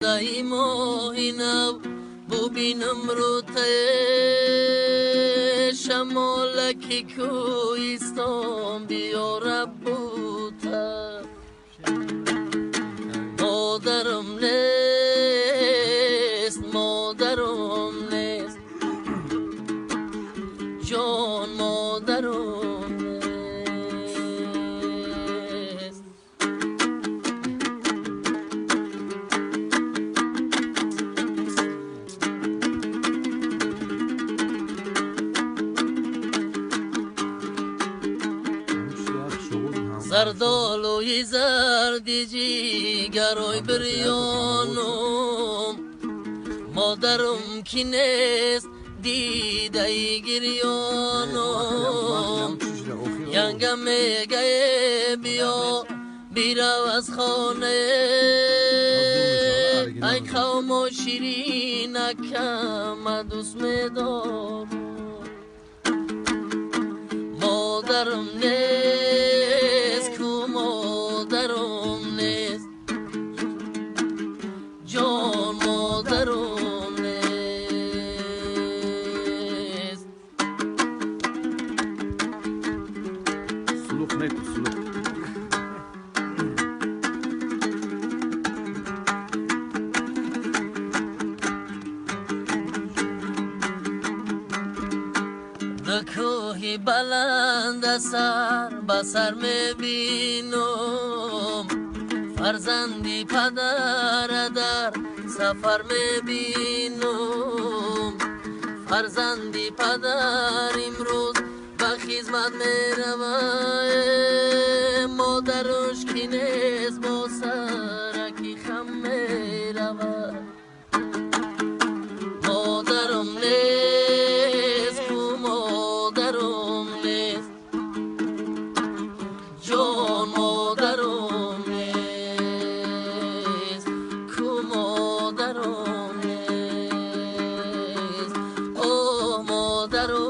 دایی ماهینم ببینم رو شمالکی کویستان بیاره بوته مادرم نیست مادرم نیست جان مادرم نیست زردالوی زردی جیگروی بریانم مادرم کی نیست دیده گریانم ینگم میگه بیا بیرو از خانه ای قوم و شیرینکم دوست میدارم مادرم نیست کو مادرم نیست جان مادرم نیست سلوک نکن سلوک کوهی بلند سر به سر میبینم فرزندی پدر در سفر میبینم فرزندی پدر امروز به خدمت میروه مادرش کی نیست با سرکی خم میروه مادرم نیست کو مادرم نیست جان مادرم نیست کو مادرم نیست اوه مادرم